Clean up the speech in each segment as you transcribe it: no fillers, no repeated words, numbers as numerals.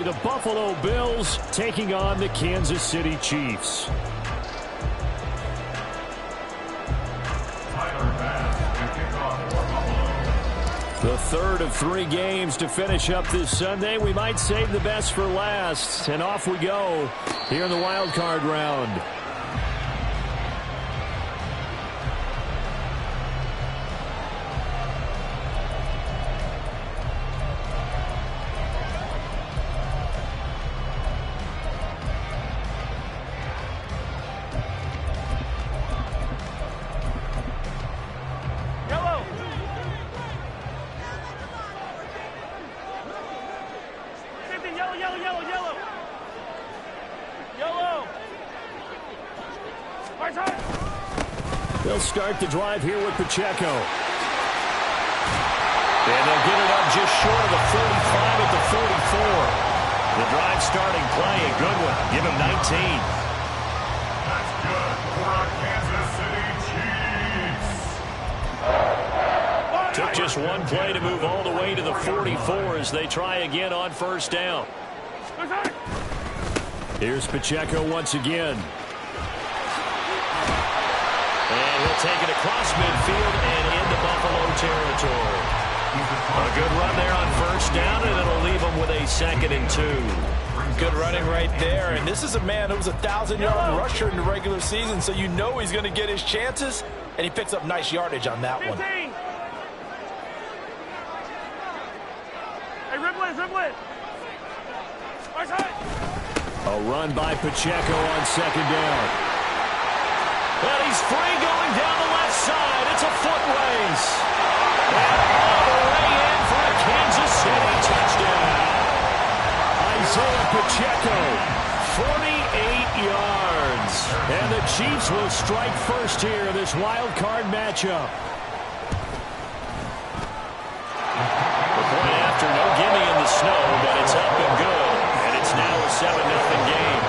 The Buffalo Bills taking on the Kansas City Chiefs. The third of 3 games to finish up this Sunday. We might save the best for last. And off we go here in the wild card round. They'll start the drive here with Pacheco. And they'll get it up just short of the 45 at the 44. The drive starting play, a good one. Give him 19. That's good for our Kansas City Chiefs. Took just one play to move all the way to the 44 as they try again on first down. Here's Pacheco once again. And he'll take it across midfield and into Buffalo territory. A good run there on first down, and it'll leave him with a 2nd and 2. Good running right there. And this is a man who was a 1,000-yard rusher in the regular season, so you know he's going to get his chances, and he picks up nice yardage on that one. Hey, dribble it. A run by Pacheco on 2nd down. And he's free going down the left side. It's a foot race. And all the way in for a Kansas City touchdown. Isaiah Pacheco, 48 yards. And the Chiefs will strike first here in this wild card matchup. The point after, no gimme in the snow, but it's up and good. And it's now a 7-0 game.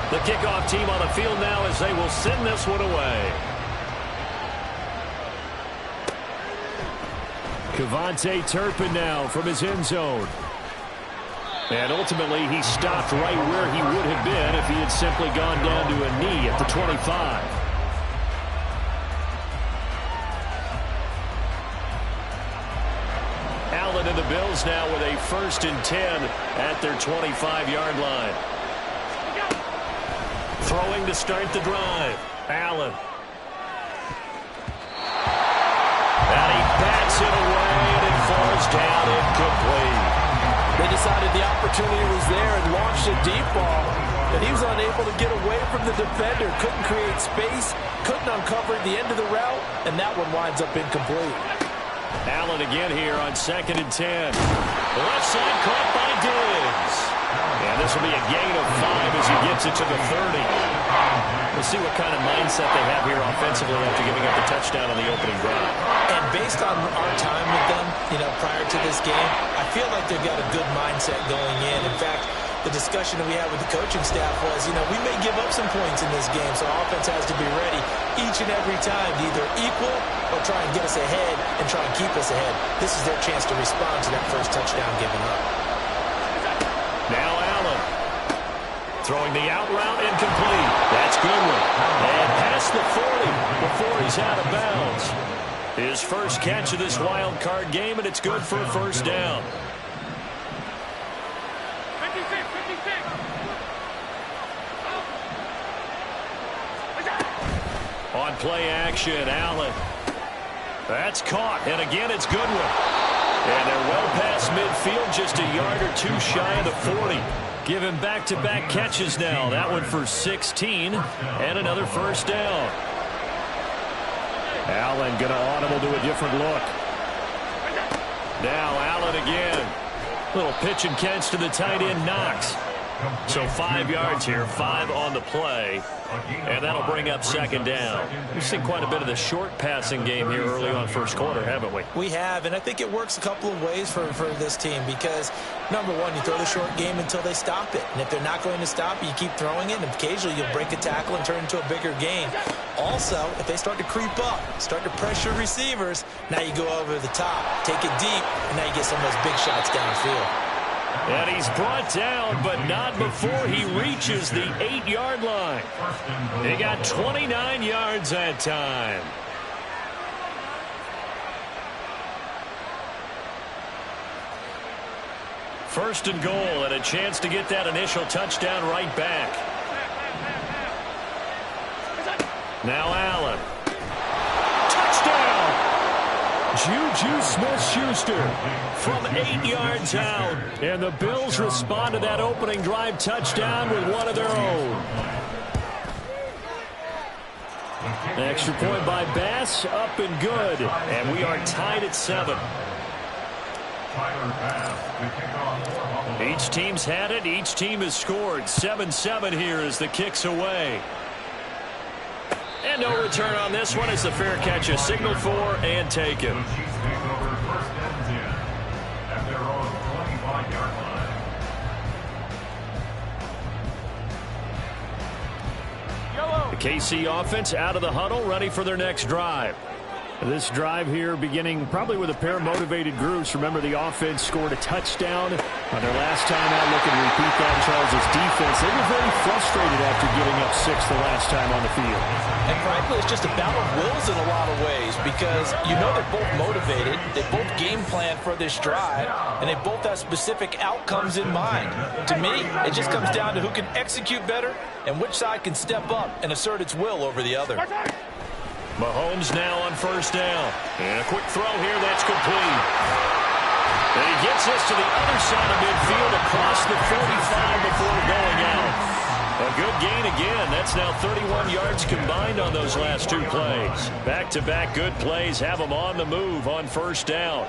The kickoff team on the field now as they will send this one away. Kevontae Turpin now from his end zone. And ultimately he stopped right where he would have been if he had simply gone down to a knee at the 25. Allen and the Bills now with a 1st and 10 at their 25-yard line. Throwing to start the drive. Allen. And he bats it away, and it falls down incomplete. They decided the opportunity was there and launched a deep ball, and he was unable to get away from the defender. Couldn't create space, couldn't uncover the end of the route, and that one winds up incomplete. Allen again here on 2nd and 10. Left side caught by Diggs. And this will be a gain of 5 as he gets it to the 30. We'll see what kind of mindset they have here offensively after giving up the touchdown on the opening drive. And based on our time with them, prior to this game, I feel like they've got a good mindset going in. In fact, the discussion that we had with the coaching staff was, we may give up some points in this game, so our offense has to be ready each and every time to either equal or try and get us ahead and try and keep us ahead. This is their chance to respond to that first touchdown given up. Now Allen throwing the out route incomplete. That's Goodwin. And past the 40 before he's out of bounds. His first catch of this wild card game, and it's good for a first down. 56. On play action, Allen. That's caught, and again it's Goodwin. And they're well past midfield, just a yard or 2 shy of the 40. Give him back-to-back catches now. That one for 16, and another first down. Allen going to audible to a different look. Now Allen again. Little pitch and catch to the tight end, Knox. So 5 yards here, 5 on the play. And that'll bring up 2nd down. We've seen quite a bit of the short passing game here early on first quarter, haven't we? We have, and I think it works a couple of ways for this team because, number one, you throw the short game until they stop it. And if they're not going to stop it, you keep throwing it, and occasionally you'll break a tackle and turn into a bigger gain. Also, if they start to creep up, start to pressure receivers, now you go over the top, take it deep, and now you get some of those big shots downfield. And he's brought down, but not before he reaches the 8-yard line. He got 29 yards that time. First and goal, and a chance to get that initial touchdown right back. Now Allen. Touchdown! Juju Smith-Schuster from 8 yards out. And the Bills respond to that opening drive touchdown with one of their own. An extra point by Bass, up and good. And we are tied at 7. Each team's had it. Each team has scored. 7-7 here as the kick's away. And no return on this one as the fair catch is signaled for and taken. The KC offense out of the huddle, ready for their next drive. This drive here beginning probably with a pair of motivated groups. Remember, the offense scored a touchdown on their last time out. Looking to repeat that. Charles' defense, they were very frustrated after giving up 6 the last time on the field. And frankly, it's just a battle of wills in a lot of ways because you know they're both motivated. They both game plan for this drive, and they both have specific outcomes in mind. To me, it just comes down to who can execute better and which side can step up and assert its will over the other. Mahomes now on first down. And a quick throw here that's complete. And he gets us to the other side of midfield across the 45 before going out. A good gain again. That's now 31 yards combined on those last 2 plays. Back-to-back good plays have them on the move on first down.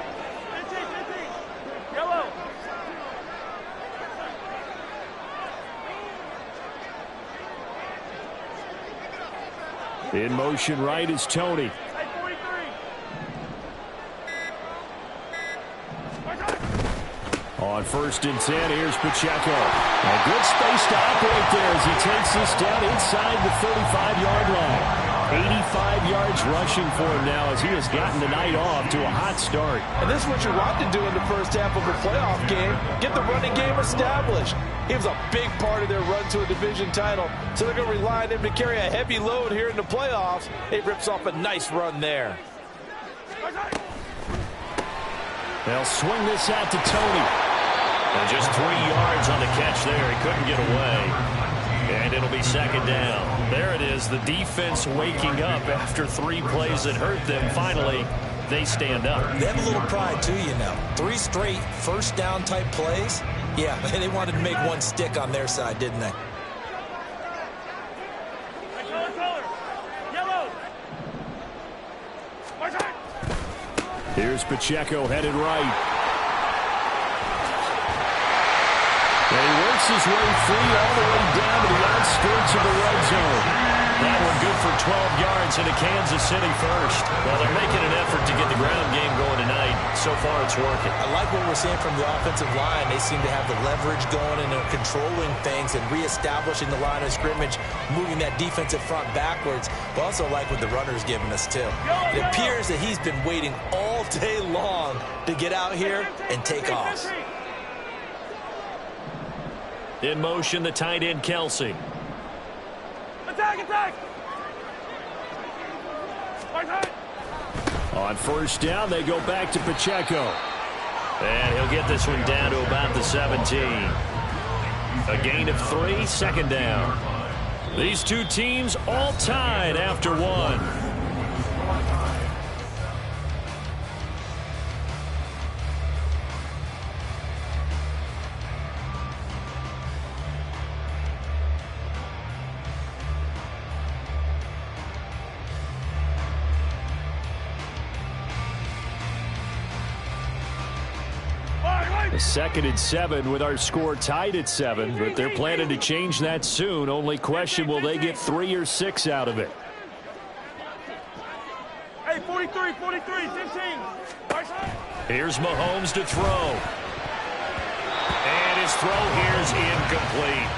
In motion right is Tony. On first and 10, here's Pacheco. A good space to operate there as he takes this down inside the 35-yard line. 85 yards rushing for him now as he has gotten the night off to a hot start. And this is what you want to do in the first half of a playoff game. Get the running game established. He was a big part of their run to a division title, so they're going to rely on him to carry a heavy load here in the playoffs. He rips off a nice run there. They'll swing this out to Tony. And just 3 yards on the catch there. He couldn't get away. And it'll be second down. There it is, the defense waking up after 3 plays that hurt them. Finally, they stand up. They have a little pride, too, you know. 3 straight first down type plays. Yeah, they wanted to make one stick on their side, didn't they? Here's Pacheco headed right. And he works his way free all the way down to the outskirts of the red zone. That one good for 12 yards into Kansas City first. Well, they're making an effort to get the ground game going tonight. So far, it's working. I like what we're seeing from the offensive line. They seem to have the leverage going and they're controlling things and reestablishing the line of scrimmage, moving that defensive front backwards. But also like what the runner's giving us, too. It appears that he's been waiting all day long to get out here and take off. In motion, the tight end, Kelsey. Attack, attack! On first down, they go back to Pacheco. And he'll get this one down to about the 17. A gain of 3, second down. These 2 teams all tied after 1. Second and 7 with our score tied at 7, but they're planning to change that soon. Only question, will they get 3 or 6 out of it? Hey, 43, 15. Here's Mahomes to throw. And his throw here's incomplete.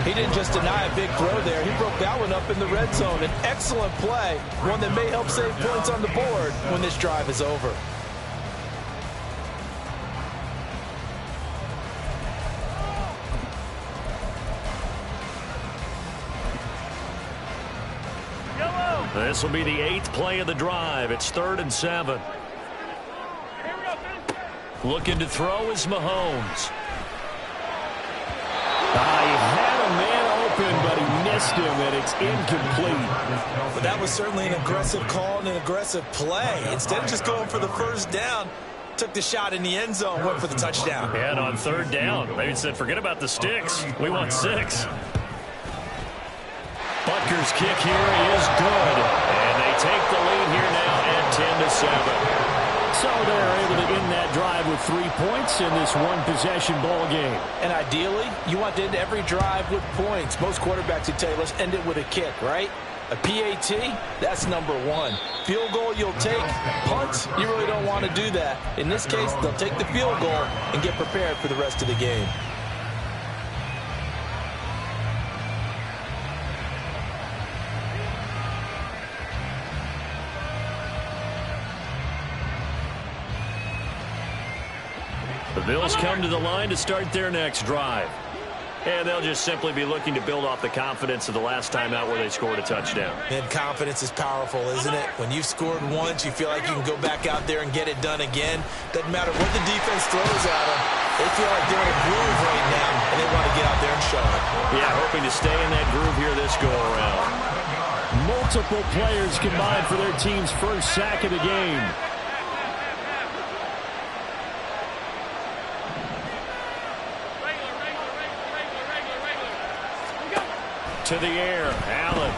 He didn't just deny a big throw there. He broke that one up in the red zone. An excellent play, one that may help save points on the board when this drive is over. This will be the 8th play of the drive. It's 3rd and 7. Looking to throw is Mahomes. He had a man open, but he missed him, and it's incomplete. But that was certainly an aggressive call and an aggressive play. Instead of just going for the first down, took the shot in the end zone, went for the touchdown. And on 3rd down, they said, forget about the sticks. We want 6. Butker's kick here is good. And they take the lead here now at 10-7. So they're able to end that drive with 3 points in this one-possession ball game. And ideally, you want to end every drive with points. Most quarterbacks would tell you, let's end it with a kick, right? A PAT, that's number 1. Field goal, you'll take. Punts, you really don't want to do that. In this case, they'll take the field goal and get prepared for the rest of the game. The Bills come to the line to start their next drive. And they'll just simply be looking to build off the confidence of the last time out where they scored a touchdown. And confidence is powerful, isn't it? When you've scored once, you feel like you can go back out there and get it done again. Doesn't matter what the defense throws at them. They feel like they're in a groove right now, and they want to get out there and show it. Yeah, hoping to stay in that groove here this go-around. Multiple players combined for their team's first sack of the game. To the air, Allen.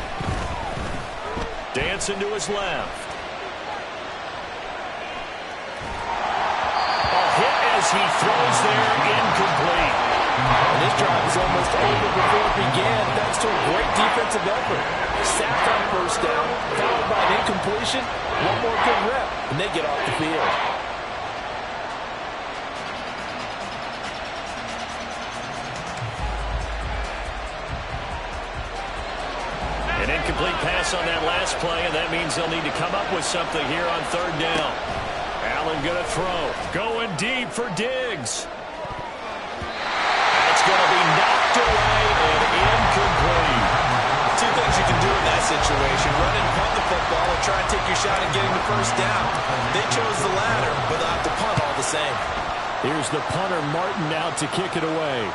Dancing to his left. A hit as he throws there, incomplete. And this drive is almost over before it began, thanks to a great defensive effort. Sacked on first down, followed by an incompletion. One more good rep, and they get off the field. An incomplete pass on that last play, and that means they'll need to come up with something here on 3rd down. Allen going to throw. Going deep for Diggs. That's going to be knocked away and incomplete. 2 things you can do in that situation. Run and punt the football or try and take your shot at getting the first down. They chose the latter, but they'll have to punt all the same. Here's the punter, Martin, out to kick it away.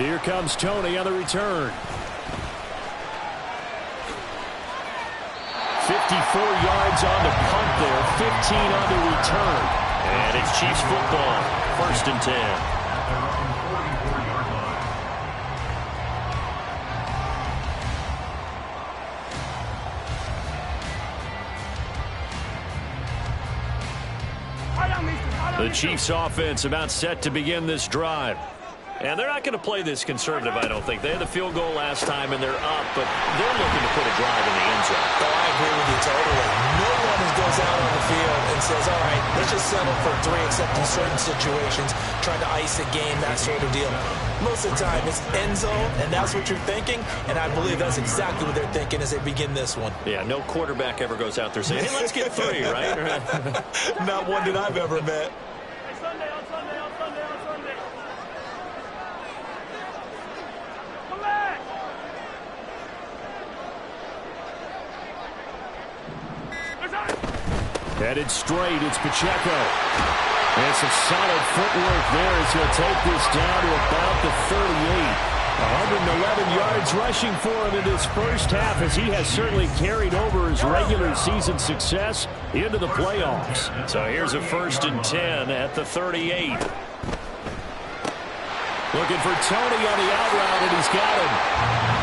Here comes Tony on the return. 54 yards on the punt there, 15 on the return. And it's Chiefs football, 1st and 10. The Chiefs offense about set to begin this drive. And they're not going to play this conservative, I don't think. They had the field goal last time, and they're up, but they're looking to put a drive in the end zone. Oh, I agree with you totally. No one goes out on the field and says, all right, let's just settle for 3, except in certain situations, trying to ice a game, that sort of deal. Most of the time, it's end zone, and that's what you're thinking, and I believe that's exactly what they're thinking as they begin this one. Yeah, no quarterback ever goes out there saying, hey, let's get 3, right? Not one that I've ever met. Headed straight, it's Pacheco. And some solid footwork there as he'll take this down to about the 38. 111 yards rushing for him in this first half, as he has certainly carried over his regular season success into the playoffs. So here's a 1st and 10 at the 38. Looking for Tony on the out route, and he's got him.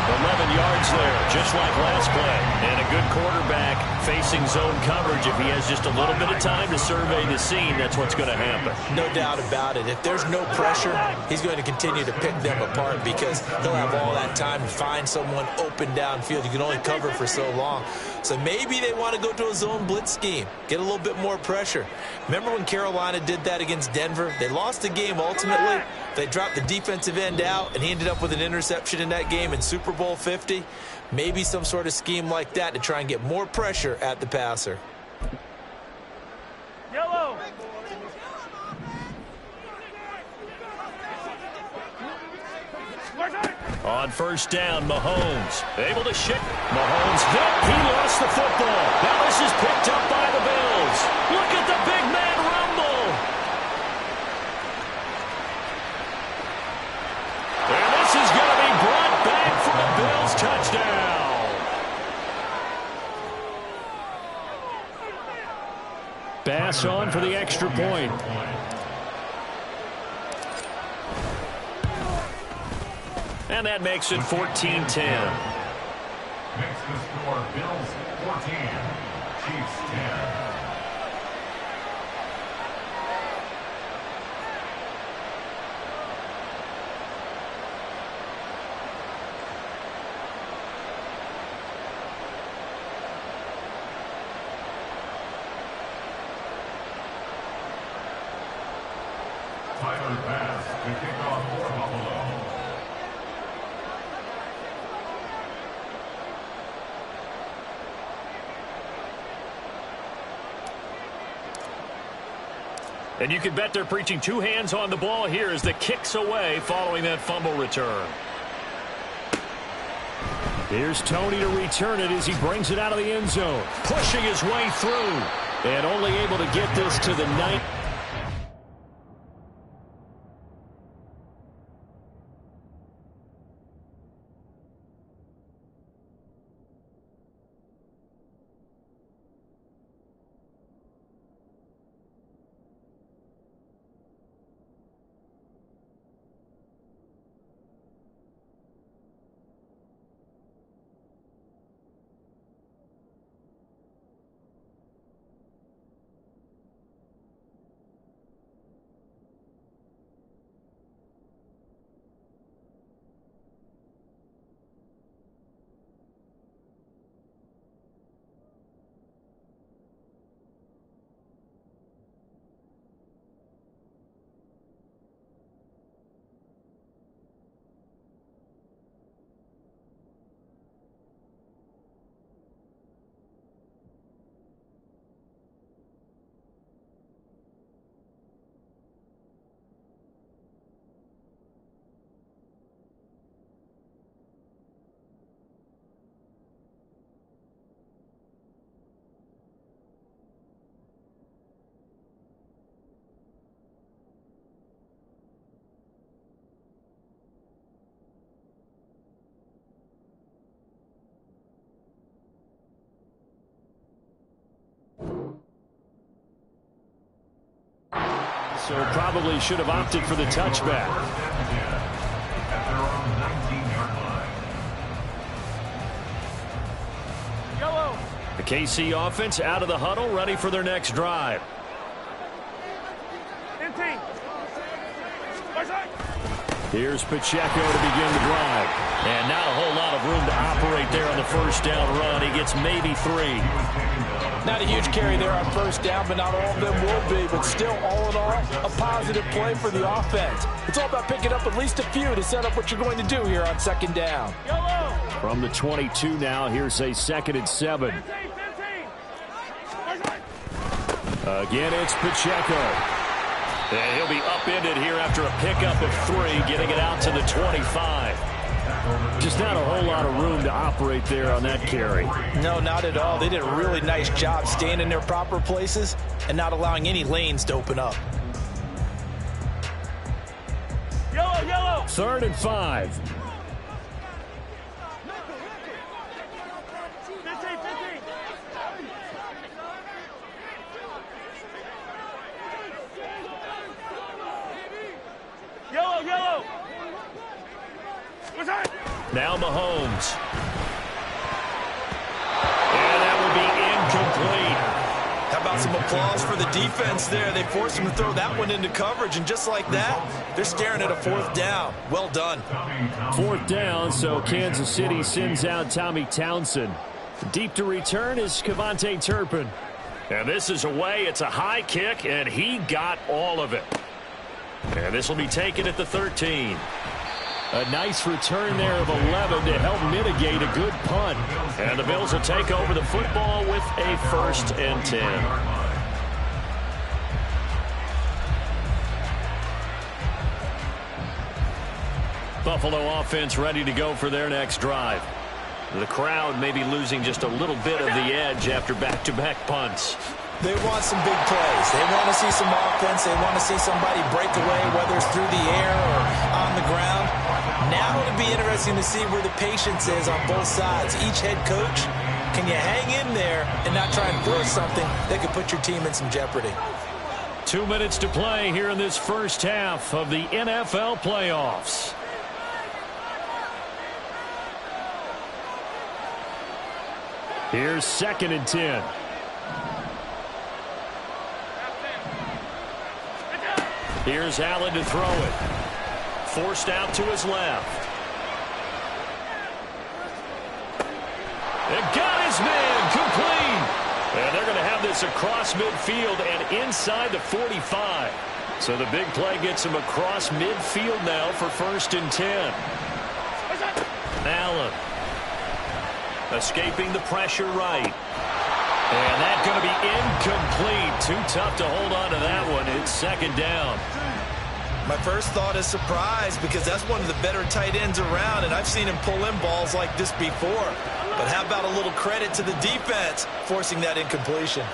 11 yards there, just like last play. And a good quarterback facing zone coverage. If he has just a little bit of time to survey the scene, that's what's going to happen. No doubt about it. If there's no pressure, he's going to continue to pick them apart because he'll have all that time to find someone open downfield. You can only cover for so long. So maybe they want to go to a zone blitz scheme, get a little bit more pressure. Remember when Carolina did that against Denver? They lost the game ultimately. They dropped the defensive end out, and he ended up with an interception in that game in Super Bowl 50. Maybe some sort of scheme like that to try and get more pressure at the passer. Yellow. On first down, Mahomes able to shift. Mahomes hit. He lost the football. Now this is picked up by the Bills. Look at the big man rumble. And this is going to be brought back for a Bills touchdown. Bass on for the extra point. And that makes it 14-10. Makes the score Bills 14, Chiefs 10. Tyler Bass to kick off for Buffalo. And you can bet they're preaching two hands on the ball here as the kick's away following that fumble return. Here's Tony to return it as he brings it out of the end zone. Pushing his way through. And only able to get this to the 9. So probably should have opted for the touchback. At their own 19-yard line. Yellow. The KC offense out of the huddle, ready for their next drive. 15. Here's Pacheco to begin the drive. And not a whole lot of room to operate there on the first down run. He gets maybe 3. Not a huge carry there on first down, but not all of them will be. But still, all in all, a positive play for the offense. It's all about picking up at least a few to set up what you're going to do here on second down. Yellow. From the 22 now, here's a 2nd and 7. 15. Again, it's Pacheco. And he'll be upended here after a pickup of 3, getting it out to the 25. Just not a whole lot of room to operate there on that carry. No, not at all. They did a really nice job staying in their proper places and not allowing any lanes to open up. Yellow, yellow. 3rd and 5. 15. Yellow, yellow. Now Mahomes. And that will be incomplete. How about some applause for the defense there? They forced him to throw that one into coverage, and just like that, they're staring at a 4th down. Well done. 4th down, so Kansas City sends out Tommy Townsend. Deep to return is Kevontae Turpin. And this is away. It's a high kick, and he got all of it. And this will be taken at the 13. A nice return there of 11 to help mitigate a good punt. And the Bills will take over the football with a 1st and 10. Buffalo offense ready to go for their next drive. The crowd may be losing just a little bit of the edge after back-to-back punts. They want some big plays. They want to see some offense. They want to see somebody break away, whether it's through the air or on the ground. Now it'll be interesting to see where the patience is on both sides. Each head coach, can you hang in there and not try and force something that could put your team in some jeopardy? 2 minutes to play here in this first half of the NFL playoffs. Here's 2nd and 10. Here's Allen to throw it. Forced out to his left. And got his man complete. And they're going to have this across midfield and inside the 45. So the big play gets him across midfield now for 1st and 10. Allen. Escaping the pressure right. And that's going to be incomplete. Too tough to hold on to that one. It's 2nd down. My first thought is surprise, because that's one of the better tight ends around, and I've seen him pull in balls like this before. But how about a little credit to the defense forcing that incompletion?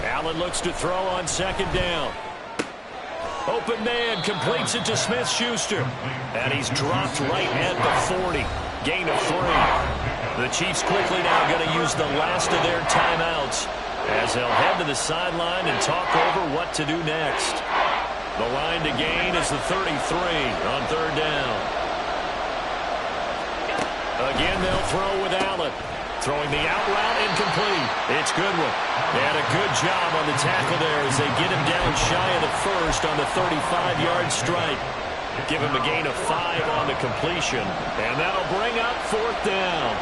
Allen looks to throw on 2nd down. Open man completes it to Smith-Schuster. And he's dropped right at the 40. Gain of 3. The Chiefs quickly now going to use the last of their timeouts as they'll head to the sideline and talk over what to do next. The line to gain is the 33 on 3rd down. Again, they'll throw with Allen. Throwing the out route incomplete. It's Goodwin. And a good job on the tackle there as they get him down shy of the 1st on the 35-yard strike. Give him a gain of 5 on the completion. And that'll bring up 4th down.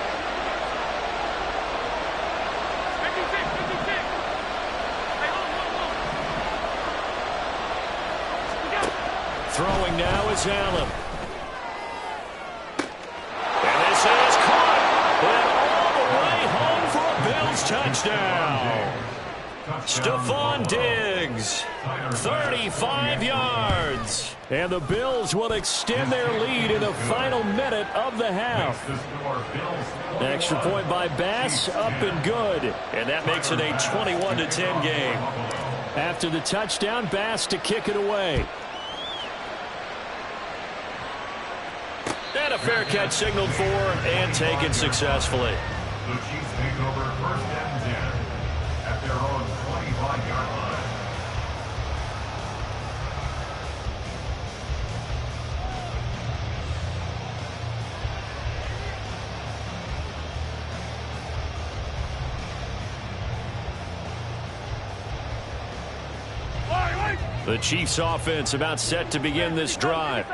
Throwing now is Allen. And this is caught. And all the way home for a Bills touchdown. Stephon Diggs, 35 yards. And the Bills will extend their lead in the final minute of the half. Extra point by Bass, up and good. And that makes it a 21-10 game. After the touchdown, Bass to kick it away. And a fair catch signaled for and taken successfully. The Chiefs take over 1st and 10 at their own 25-yard line. The Chiefs offense about set to begin this drive.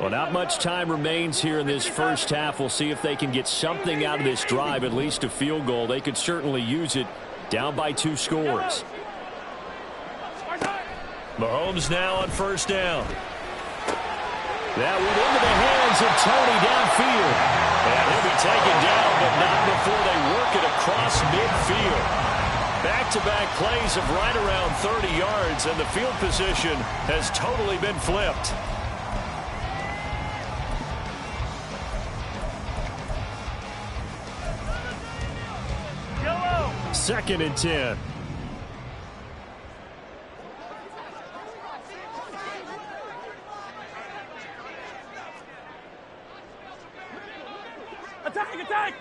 Well, not much time remains here in this first half. We'll see if they can get something out of this drive, at least a field goal. They could certainly use it, down by 2 scores. Mahomes now on 1st down. That went into the hands of Tony downfield. And he'll be taken down, but not before they work it across midfield. Back-to-back plays of right around 30 yards, and the field position has totally been flipped. Yellow. 2nd and 10. Attack, attack.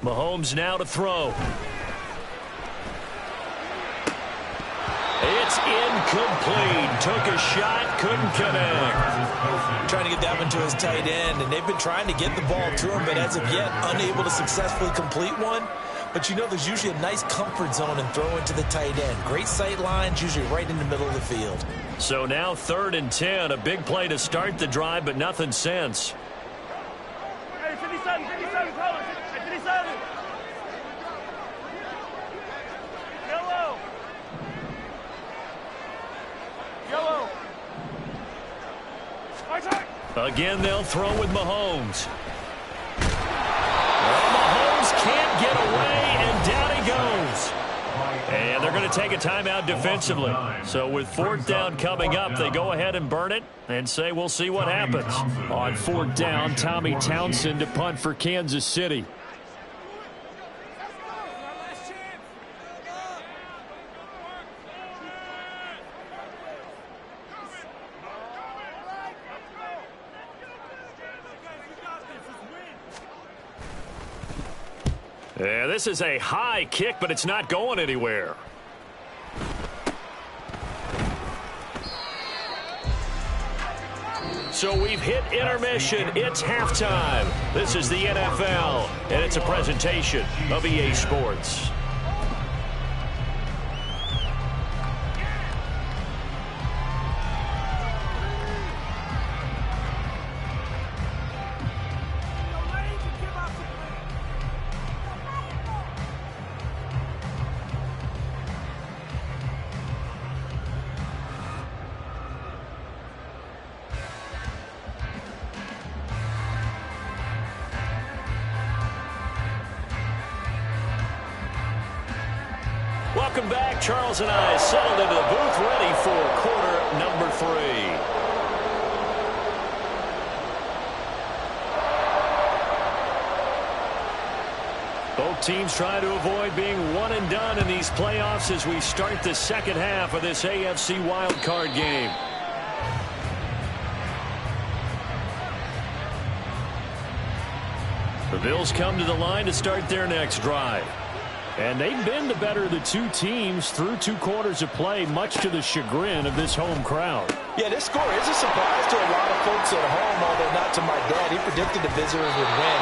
Mahomes now to throw. It's incomplete. Took a shot, couldn't connect. Trying to get that one to his tight end, and they've been trying to get the ball to him, but as of yet, unable to successfully complete one. but you know there's usually a nice comfort zone and throw into the tight end. Great sight lines, usually right in the middle of the field. So now 3rd and 10, a big play to start the drive, but nothing since. Hey, 57, colors. Hey, 57. Yellow. Yellow. Again, they'll throw with Mahomes. Well, Mahomes can't get away, and down he goes. And they're going to take a timeout defensively. So with 4th down coming up, they go ahead and burn it and say we'll see what happens. On 4th down, Tommy Townsend to punt for Kansas City. Yeah, this is a high kick, but it's not going anywhere. So we've hit intermission. It's halftime. This is the NFL, and it's a presentation of EA Sports. Welcome back. Charles and I settled into the booth, ready for quarter number 3. Both teams try to avoid being one and done in these playoffs as we start the second half of this AFC wildcard game. The Bills come to the line to start their next drive. And they've been the better of the two teams through 2 quarters of play, much to the chagrin of this home crowd. Yeah, this score is a surprise to a lot of folks at home, although not to my dad. He predicted the visitors would win.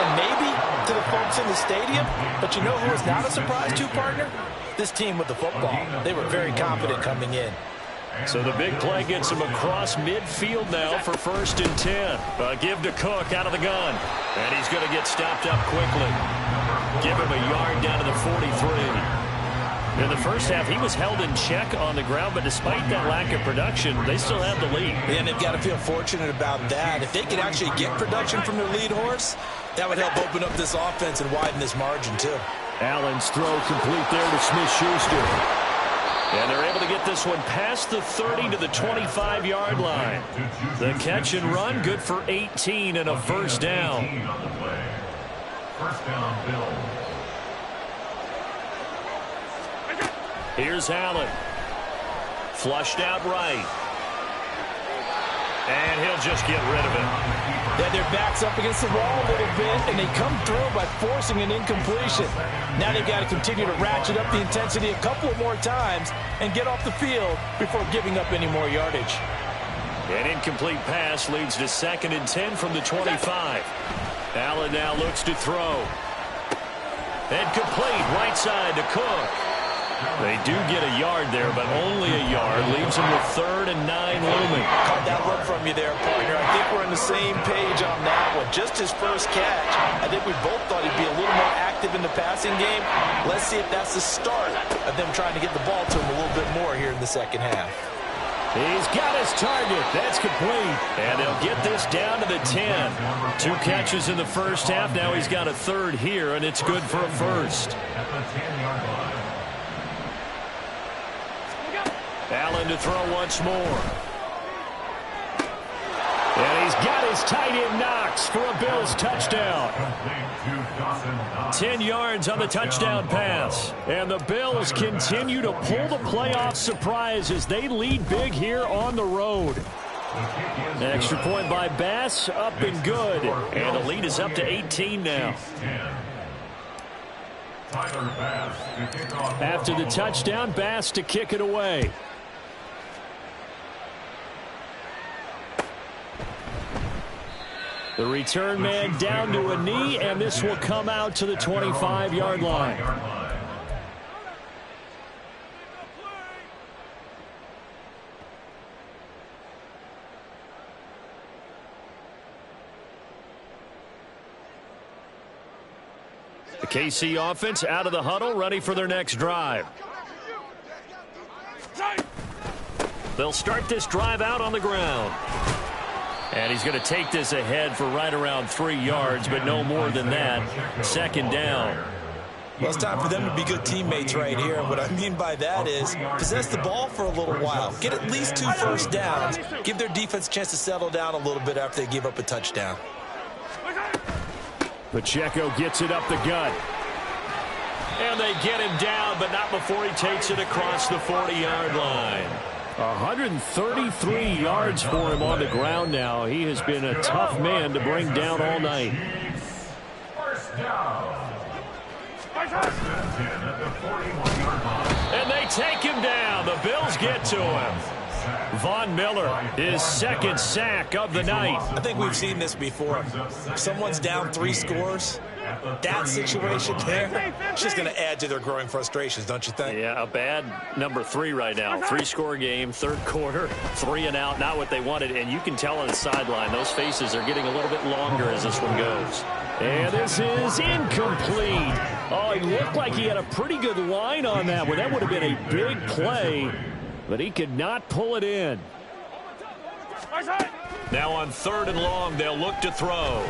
And maybe to the folks in the stadium. But you know who is not a surprise to, partner? This team with the football. They were very confident coming in. So the big play gets him across midfield now for 1st and 10. Give to Cook out of the gun. And he's going to get stopped up quickly. Give him a yard down to the 43. In the first half, he was held in check on the ground, but despite that lack of production, they still have the lead. And they've got to feel fortunate about that. If they could actually get production from their lead horse, that would help open up this offense and widen this margin, too. Allen's throw complete there to Smith-Schuster. And they're able to get this one past the 30 to the 25-yard line. The catch and run, good for 18 and a 1st down. 1st down, Bills. Here's Allen. Flushed out right. And he'll just get rid of it. Yeah, their back's up against the wall a little bit, and they come through by forcing an incompletion. Now they've got to continue to ratchet up the intensity a couple of more times and get off the field before giving up any more yardage. An incomplete pass leads to 2nd and 10 from the 25. Allen now looks to throw. And complete right side to Cook. They do get a yard there, but only a yard. Leaves them with 3rd and 9 looming. Caught that look from you there, partner. I think we're on the same page on that one. Just his first catch. I think we both thought he'd be a little more active in the passing game. Let's see if that's the start of them trying to get the ball to him a little bit more here in the second half. He's got his target. That's complete. And they'll get this down to the 10. 2 catches in the first half. Now he's got a 3rd here, and it's good for a 1st. At the 10-yard line. Allen to throw once more. And he's got his tight end Knox for a Bills touchdown. 10 yards on the touchdown pass. And the Bills continue to pull the playoff surprise as they lead big here on the road. An extra point by Bass, up and good. And the lead is up to 18 now. After the touchdown, Bass to kick it away. The return man down to a knee, and this will come out to the 25-yard line. The KC offense out of the huddle, ready for their next drive. They'll start this drive out on the ground. And he's going to take this ahead for right around 3 yards, but no more than that. Second down. Well, it's time for them to be good teammates right here. And what I mean by that is possess the ball for a little while. Get at least 2 first downs. Give their defense a chance to settle down a little bit after they give up a touchdown. Pacheco gets it up the gut. And they get him down, but not before he takes it across the 40-yard line. 133 yards for him on the ground now. He has been a tough man to bring down all night. First down. And they take him down. The Bills get to him. Von Miller, his second sack of the night. I think we've seen this before. If someone's down 3 scores, that situation there, it's just going to add to their growing frustrations, don't you think? Yeah, a bad number 3 right now. 3-score game, third quarter, 3 and out, not what they wanted. And you can tell on the sideline, those faces are getting a little bit longer as this one goes. And this is incomplete. Oh, he looked like he had a pretty good line on that one. That would have been a big play, but he could not pull it in. Now on 3rd and long, they'll look to throw.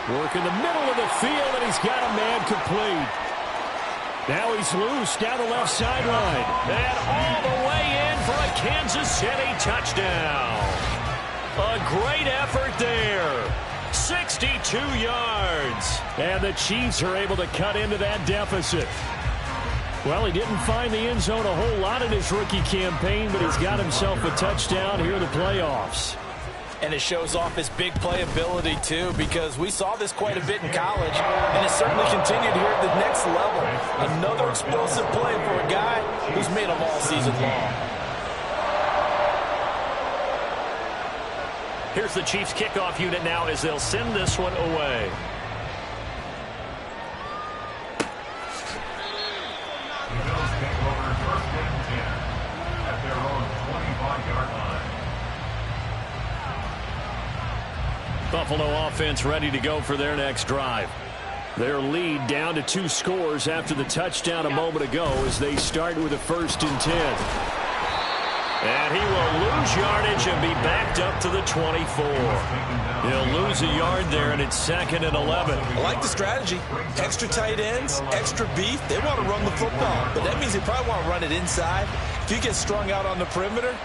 Work in the middle of the field, and he's got a man complete. Now he's loose down the left sideline. And all the way in for a Kansas City touchdown. A great effort there. 62 yards. And the Chiefs are able to cut into that deficit. Well, he didn't find the end zone a whole lot in his rookie campaign, but he's got himself a touchdown here in the playoffs. And it shows off his big playability, too, because we saw this quite a bit in college, and it certainly continued here at the next level. Another explosive play for a guy who's made them all season long. Here's the Chiefs kickoff unit now as they'll send this one away. The Bills take over 1st and 10 at their own 25-yard line. Buffalo offense ready to go for their next drive. Their lead down to 2 scores after the touchdown a moment ago as they start with a 1st and 10. And he will lose yardage and be backed up to the 24. He'll lose a yard there, and it's 2nd and 11. I like the strategy. Extra tight ends, extra beef. They want to run the football, but that means they probably want to run it inside. If you get strung out on the perimeter,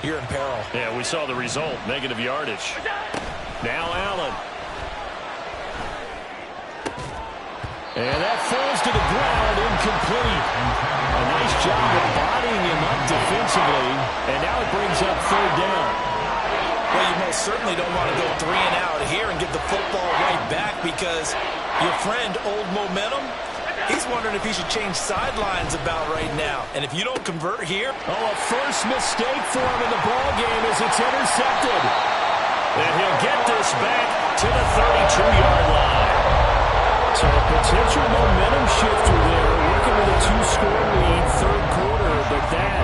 you're in peril. Yeah, we saw the result, negative yardage. Now Allen. And that falls to the ground, incomplete. A nice job of bodying him up defensively, and now it brings up 3rd down. Well, you most certainly don't want to go 3 and out here and get the football right back because your friend, Old Momentum, he's wondering if he should change sidelines about right now. And if you don't convert here... Oh, a first mistake for him in the ballgame as it's intercepted. And he'll get this back to the 32-yard line. So a potential momentum shifter there, working with a 2-score lead, 3rd quarter, but that,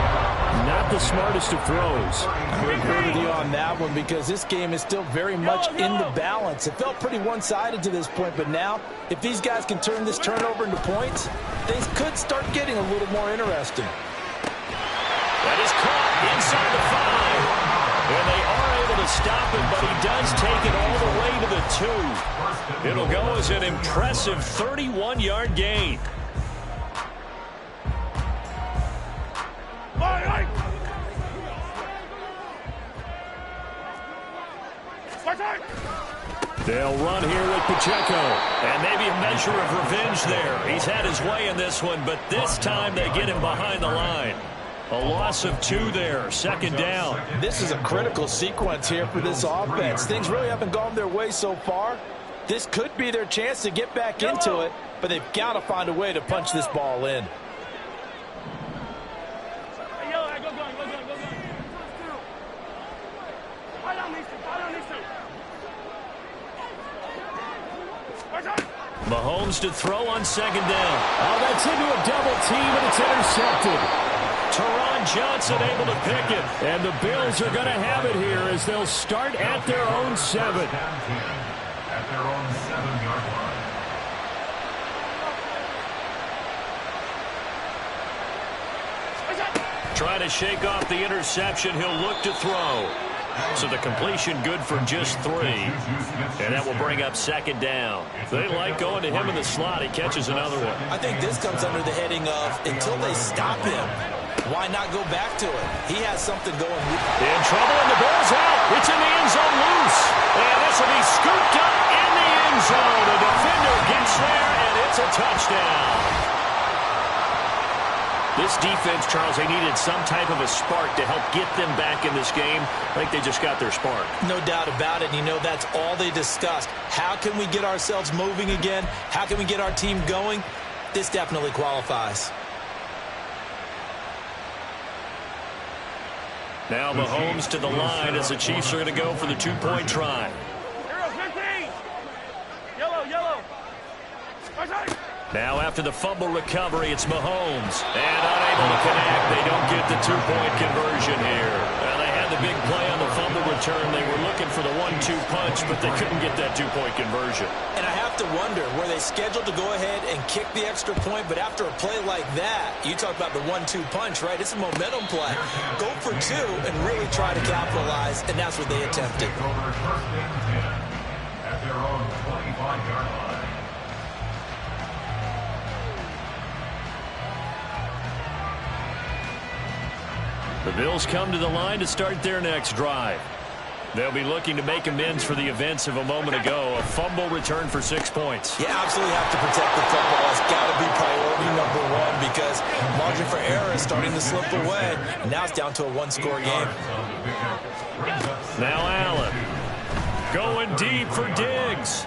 not the smartest of throws. I agree with you on that one because this game is still very much in the balance. It felt pretty one-sided to this point, but now, if these guys can turn this turnover into points, things could start getting a little more interesting. That is caught inside the 5. And they are able to stop him, but he does take it all the way to the 2. It'll go as an impressive 31-yard gain. They'll run here with Pacheco. And maybe a measure of revenge there. He's had his way in this one, but this time they get him behind the line. A loss of 2 there, 2nd down. This is a critical sequence here for this offense. Things really haven't gone their way so far. This could be their chance to get back into it, but they've got to find a way to punch this ball in. Go. Mahomes to throw on second down. Oh, that's into a double team, and it's intercepted. Teron Johnson able to pick it. And the Bills are going to have it here as they'll start at their own 7. At their own 7-yard line. Trying to shake off the interception. He'll look to throw. So the completion good for just 3. And that will bring up second down. They like going to him in the slot. He catches another one. I think this comes under the heading of until they stop him, why not go back to it? He has something going. In trouble, and the ball's out. It's in the end zone loose. And this will be scooped up in the end zone. The defender gets there, and it's a touchdown. This defense, Charles, they needed some type of a spark to help get them back in this game. I think they just got their spark. No doubt about it. You know, that's all they discussed. How can we get ourselves moving again? How can we get our team going? This definitely qualifies. Now Mahomes to the line as the Chiefs are going to go for the 2-point try. Hero 15. Yellow, yellow. Right side. Now after the fumble recovery, it's Mahomes. And unable to connect. They don't get the 2-point conversion here. They had the big play on the fumble return. They were looking for the 1-2 punch, but they couldn't get that 2-point conversion. And I have to wonder, were they scheduled to go ahead and kick the extra point? But after a play like that, you talk about the 1-2 punch, right? It's a momentum play. Go for 2 and really try to capitalize, and that's what they attempted. Over first and 10 at their own 25-yard line. The Bills come to the line to start their next drive. They'll be looking to make amends for the events of a moment ago. A fumble return for 6 points. You absolutely have to protect the football. It's got to be priority number 1 because margin for error is starting to slip away. And now it's down to a 1-score game. Now Allen going deep for Diggs.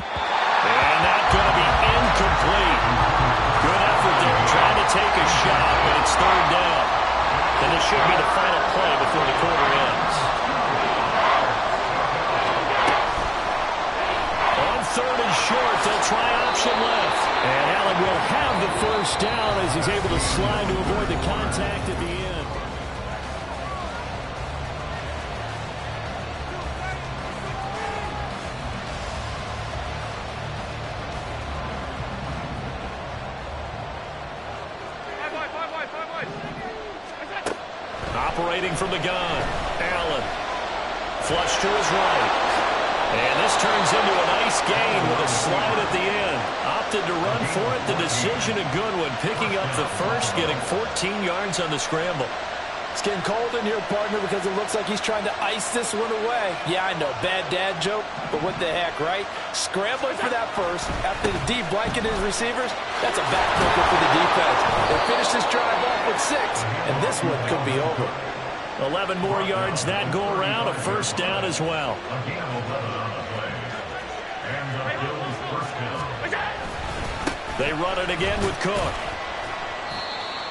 And that's going to be incomplete. Good effort there trying to take a shot, but it's third down. And this should be the final play before the quarter ends. On third and short, they'll try option left. And Allen will have the first down as he's able to slide to avoid the contact at the end. Operating from the gun, Allen. Flush to his right. And this turns into a nice gain with a slide at the end. Opted to run for it. The decision a good one. Picking up the first, getting 14 yards on the scramble. It's getting cold in here, partner, because it looks like he's trying to ice this one away. Yeah, I know, bad dad joke, but what the heck, right? Scrambling for that first after the deep blanket his receivers, that's a backbreaker for the defense. They finish this drive off with 6, and this one could be over. 11 more yards that go around, a first down as well. Again, 11 on the play. And the Bills first down. They run it again with Cook.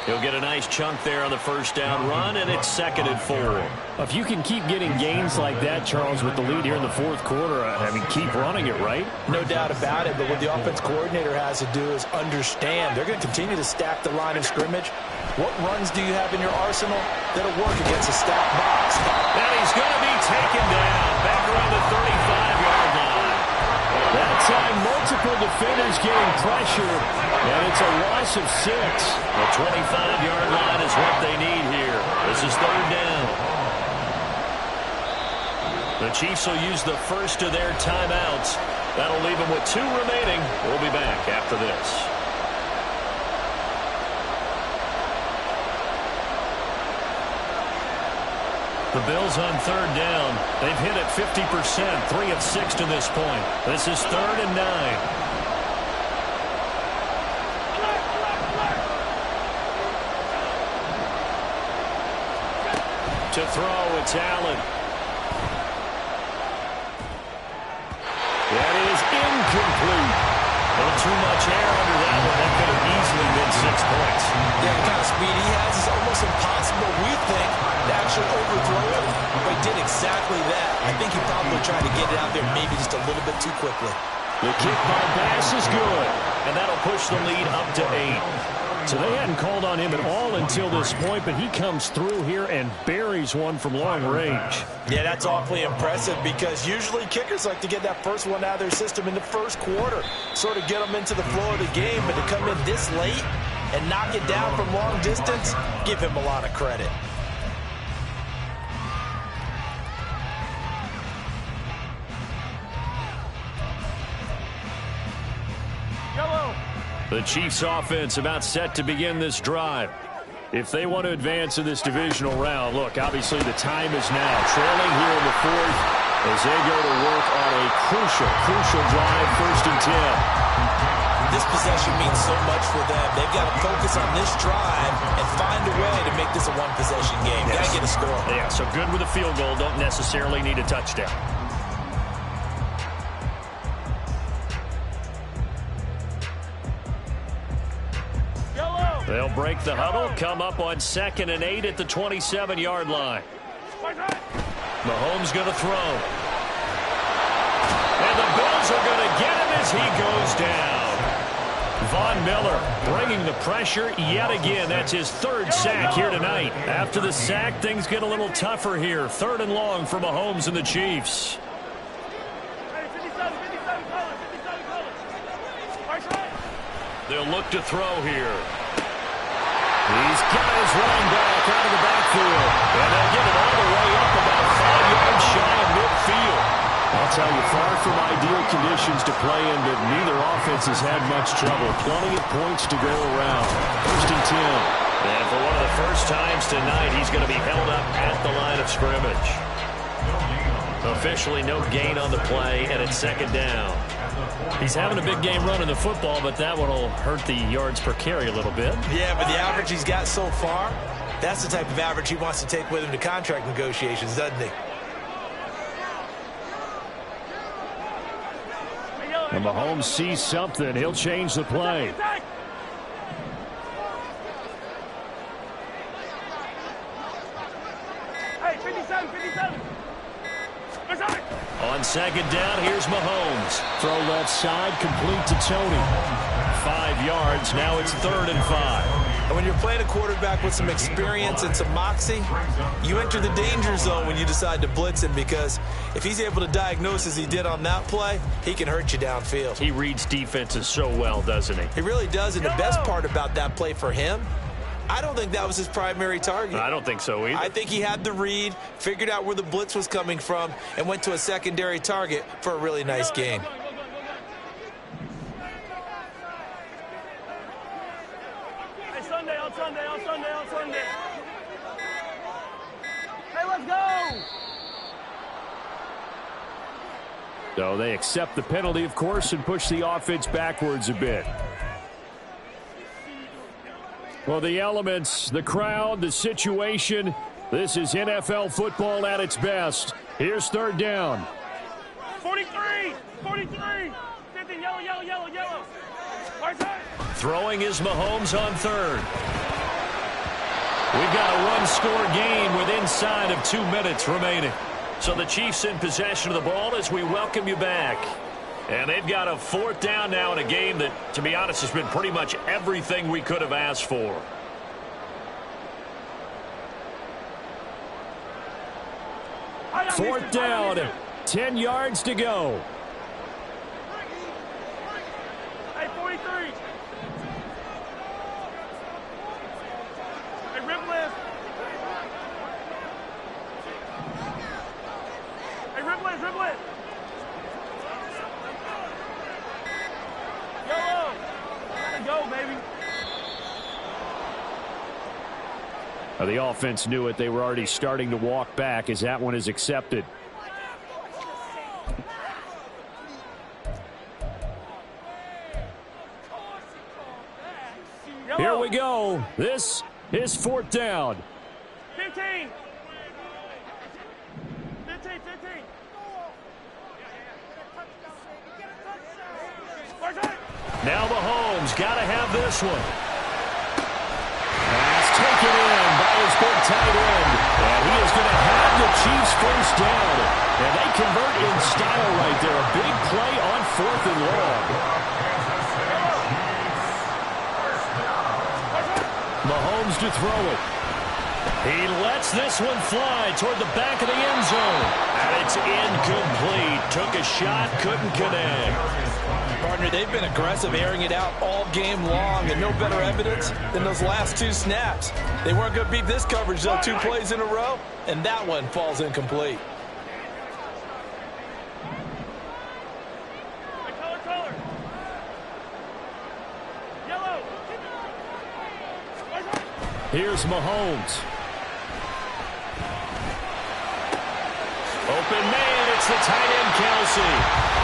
He'll get a nice chunk there on the first down run, and it's 2nd and 4. If you can keep getting gains like that, Charles, with the lead here in the fourth quarter, I mean, keep running it, right? No doubt about it, but what the offense coordinator has to do is understand they're going to continue to stack the line of scrimmage. What runs do you have in your arsenal that'll work against a stacked box? And he's going to be taken down back around the 35-yard line. That time, multiple defenders getting pressure, and it's a loss of 6. The 25-yard line is what they need here. This is third down. The Chiefs will use the first of their timeouts. That'll leave them with 2 remaining. We'll be back after this. The Bills on third down. They've hit it 50%, 3 of 6 to this point. This is 3rd and 9. To throw, it's Allen. That is incomplete. A little too much air under that one. That could have easily been 6 points. Yeah, the kind of speed he has is almost impossible, we think, to actually overthrow it. But he did exactly that. I think he probably tried to get it out there maybe just a little bit too quickly. The kick by Bass is good, and that'll push the lead up to 8. So they hadn't called on him at all until this point, but he comes through here and buries one from long range. Yeah, that's awfully impressive because usually kickers like to get that first one out of their system in the first quarter, sort of get them into the flow of the game, but to come in this late and knock it down from long distance, give him a lot of credit. The Chiefs offense about set to begin this drive. If they want to advance in this divisional round, look, obviously the time is now. Trailing here in the fourth as they go to work on a crucial drive, 1st and 10. This possession means so much for them. They've got to focus on this drive and find a way to make this a one-possession game. Got to get a score. Yeah, so good with a field goal. Don't necessarily need a touchdown. They'll break the huddle, come up on 2nd and 8 at the 27-yard line. Mahomes going to throw. And the Bills are going to get him as he goes down. Von Miller bringing the pressure yet again. That's his 3rd sack here tonight. After the sack, things get a little tougher here. 3rd and long for Mahomes and the Chiefs. They'll look to throw here. He's got his running back out of the backfield. And they'll get it all the way up about 5 yards shy of midfield. I'll tell you, far from ideal conditions to play in, but neither offense has had much trouble. Plenty of points to go around. 1st and 10. And for one of the first times tonight, he's going to be held up at the line of scrimmage. Officially no gain on the play, and it's 2nd down. He's having a big game running the football, but that one will hurt the yards per carry a little bit. Yeah, but the average he's got so far, that's the type of average he wants to take with him to contract negotiations, doesn't he? And Mahomes sees something. He'll change the play. Hey, 57, 57. On 2nd down, here's Mahomes. Throw left side, complete to Tony. 5 yards, now it's 3rd and 5. And when you're playing a quarterback with some experience and some moxie, you enter the danger zone when you decide to blitz him, because if he's able to diagnose as he did on that play, he can hurt you downfield. He reads defenses so well, doesn't he? He really does, and the best part about that play for him, I don't think that was his primary target. I don't think so either. I think he had the read, figured out where the blitz was coming from, and went to a secondary target for a really nice gain. Hey, Sunday, on Sunday, on Sunday, on Sunday. Hey, let's go! So they accept the penalty, of course, and push the offense backwards a bit. Well, the elements, the crowd, the situation, this is NFL football at its best. Here's 3rd down. 43, 43, 50, yellow, yellow, yellow, yellow. Right side. Throwing is Mahomes on 3rd. We've got a one-score game with inside of 2 minutes remaining. So the Chiefs in possession of the ball as we welcome you back. And they've got a 4th down now in a game that, to be honest, has been pretty much everything we could have asked for. Fourth down, 10 yards to go. Hey, 43. Hey, rip left. Hey, rip left, rip left. Yellow. Gotta go, baby. The offense knew it. They were already starting to walk back as that one is accepted. Yellow. Here we go. This is 4th down. 15. 15, 15. Now Mahomes got to have this one. Pass taken in by his big tight end. And he is going to have the Chiefs first down. And they convert in style right there. A big play on 4th and long. Mahomes to throw it. He lets this one fly toward the back of the end zone. And it's incomplete. Took a shot, couldn't connect. Partner, they've been aggressive, airing it out all game long, and no better evidence than those last 2 snaps. They weren't going to beat this coverage, though, 2 plays in a row, and that one falls incomplete. Color. Yellow. Here's Mahomes. Open man, it's the tight end, Kelsey.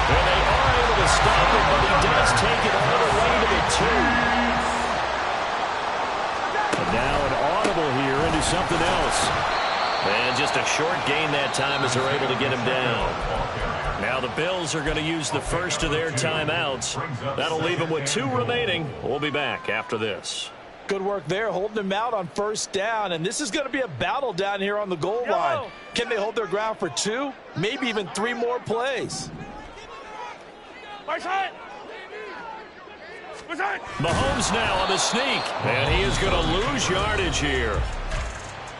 And they are able to stop him, but he does take it all the way to the 2. And now an audible here into something else. And just a short gain that time as they're able to get him down. Now the Bills are going to use the first of their timeouts. That'll leave them with 2 remaining. We'll be back after this. Good work there, holding him out on first down, and this is going to be a battle down here on the goal line. Can they hold their ground for 2, maybe even 3 more plays? Mahomes now on the sneak, and he is going to lose yardage here.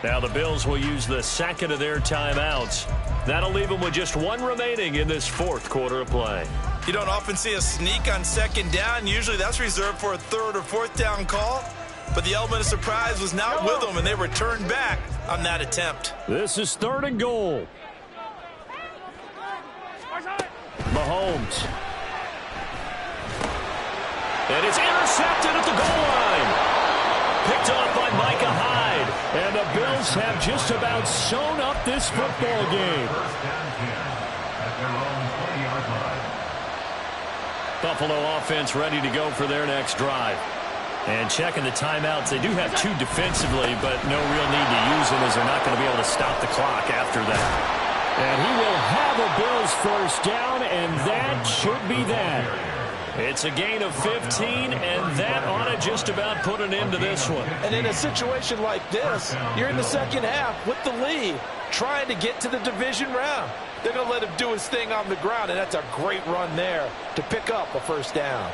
Now the Bills will use the second of their timeouts. That'll leave them with just 1 remaining in this 4th quarter of play. You don't often see a sneak on second down. Usually that's reserved for a 3rd or 4th down call. But the element of surprise was not with them, and they returned back on that attempt. This is 3rd and goal. Mahomes. And it's intercepted at the goal line. Picked off by Micah Hyde. And the Bills have just about sewn up this football game. Buffalo offense ready to go for their next drive. And checking the timeouts, they do have 2 defensively, but no real need to use them as they're not going to be able to stop the clock after that. And he will have a Bills first down, and that should be that. It's a gain of 15, and that ought to just about put an end to this one. And in a situation like this, you're in the second half with the lead, trying to get to the division round. They're going to let him do his thing on the ground, and that's a great run there to pick up a first down.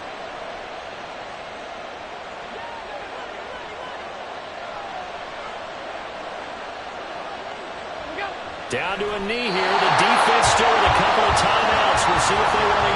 Down to a knee here. The defense still with a couple of timeouts. We'll see if they want to